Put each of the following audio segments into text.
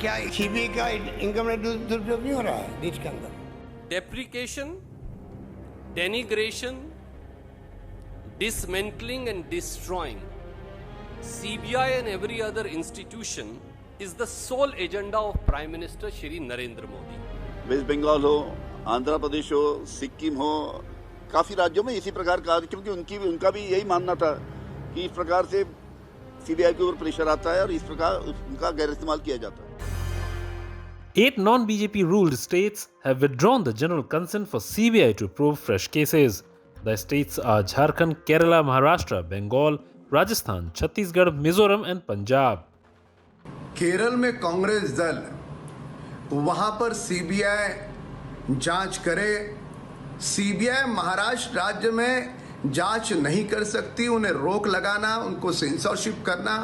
क्या सीबीआई का इनकम दुरुपयोग नहीं हो रहा है देश के अंदर? Deprecation, denigration, dismantling and destroying CBI and every other institution is the sole agenda of Prime Minister Shri Narendra Modi. West Bengal हो, आंध्र प्रदेश हो, सिक्किम हो, काफी राज्यों में इसी प्रकार का, क्योंकि उनका भी यही मानना था कि इस प्रकार से सीबीआई के ऊपर प्रेशर आता है और इस प्रकार उनका गैर इस्तेमाल किया जाता है. 8 non-BJP ruled states have withdrawn the general consent for CBI to probe fresh cases. The states are Jharkhand, Kerala, Maharashtra, Bengal, Rajasthan, Chhattisgarh, Mizoram and Punjab. Kerala में कांग्रेस दल वहां पर सीबीआई जांच करे. सीबीआई महाराष्ट्र राज्य में जांच नहीं कर सकती, उन्हें रोक लगाना, उनको सेंसरशिप करना,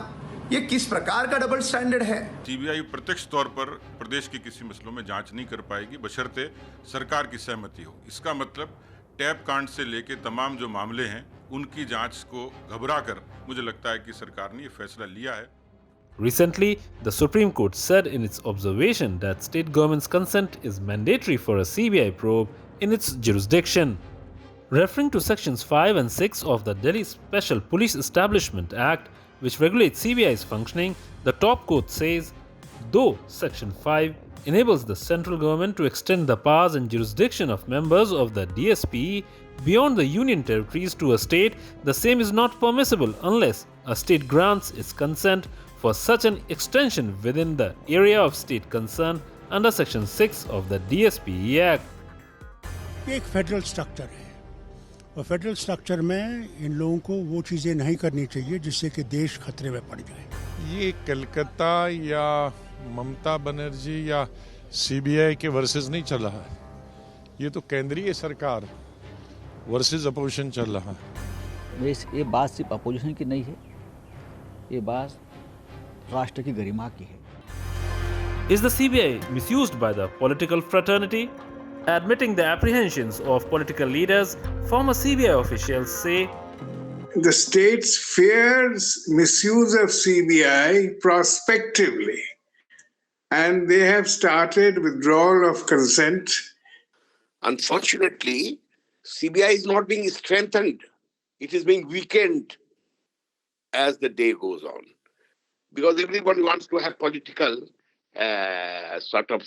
ये किस प्रकार का डबल स्टैंडर्ड है? सीबीआई प्रत्यक्ष तौर पर प्रदेश के किसी मसलों में जांच नहीं कर पाएगी बशर्ते सरकार की सहमति हो. इसका मतलब टैप कांड से लेके तमाम जो मामले हैं उनकी जांच को घबराकर मुझे लगता है कि सरकार ने ये फैसला लिया है. Recently, the Supreme Court said in its observation that state government's consent is mandatory for a CBI probe in its jurisdiction. Referring to sections 5 and 6 of the Delhi Special Police Establishment Act, which regulates CBI's functioning, the top court says, though Section 5 enables the central government to extend the powers and jurisdiction of members of the DSP beyond the union territories to a state, the same is not permissible unless a state grants its consent for such an extension within the area of state concern under Section 6 of the DSP Act. एक federal structure है और federal structure में इन लोगों को वो चीज़ें नहीं करनी चाहिए जिससे कि देश खतरे में पड़ जाए. ये कलकत्ता या ममता बनर्जी या सीबीआई के वर्सेस नहीं चल रहा है, ये तो केंद्रीय सरकार वर्सेस अपोजिशन चल रहा है. ये बात सिर्फ अपोजिशन की नहीं है, ये बात राष्ट्र की गरिमा की है. Is the CBI misused by the political fraternity? Admitting the apprehensions of political leaders, former CBI officials say the states fears misuse of CBI prospectively, and they have started withdrawal of consent. Unfortunately, CBI is not being strengthened. It is being weakened as the day goes on. Because everyone wants to have political sort of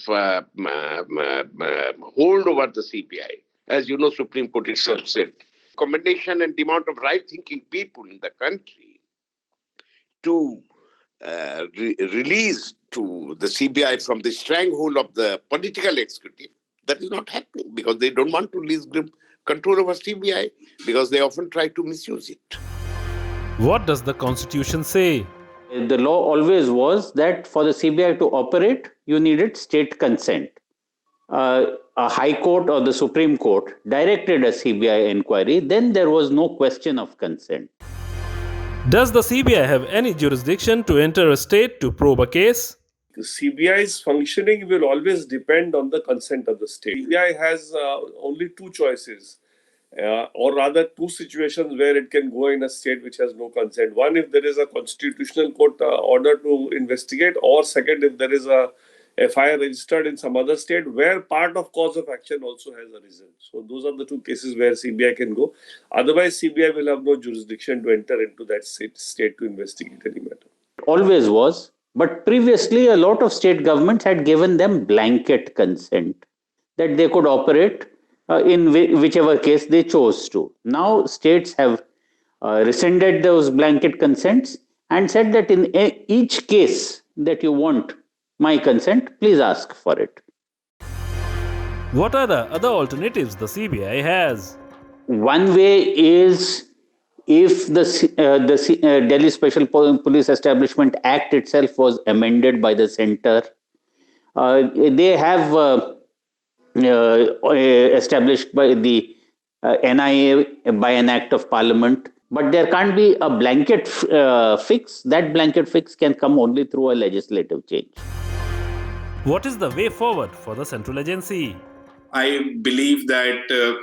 hold over the CBI. As you know, Supreme Court itself said, commendation and demand of right-thinking people in the country to release to the CBI from the stranglehold of the political executive. That is not happening because they don't want to release control over CBI because they often try to misuse it. What does the Constitution say? The law always was that for the CBI to operate, you needed state consent. A High Court or the Supreme Court directed a CBI inquiry, then there was no question of consent. Does the CBI have any jurisdiction to enter a state to probe a case? The CBI's functioning will always depend on the consent of the state. CBI has only two choices. Or rather two situations where it can go in a state which has no consent. One, if there is a constitutional court order to investigate, or second, if there is a FIR registered in some other state where part of cause of action also has arisen. So those are the two cases where CBI can go. Otherwise, CBI will have no jurisdiction to enter into that state to investigate any matter. Always was, but previously a lot of state governments had given them blanket consent that they could operate in whichever case they chose to. Now states have rescinded those blanket consents and said that in each case that you want my consent, please ask for it. What are the other alternatives the CBI has? One way is if the Delhi Special Police Establishment Act itself was amended by the center. They have established by the NIA by an act of parliament, but there can't be a blanket fix. That blanket fix can come only through a legislative change. What is the way forward for the central agency? I believe that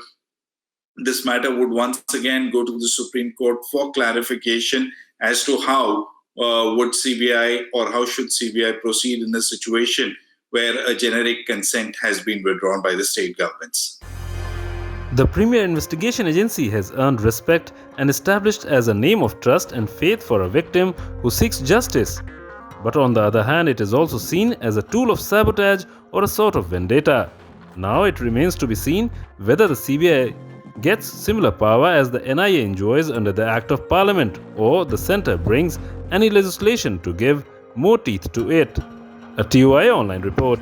this matter would once again go to the Supreme Court for clarification as to how would CBI or how should CBI proceed in a situation where a generic consent has been withdrawn by the state governments. The premier investigation agency has earned respect and established as a name of trust and faith for a victim who seeks justice. But on the other hand, it is also seen as a tool of sabotage or a sort of vendetta. Now it remains to be seen whether the CBI gets similar power as the NIA enjoys under the Act of Parliament, or the centre brings any legislation to give more teeth to it. A TUI Online report.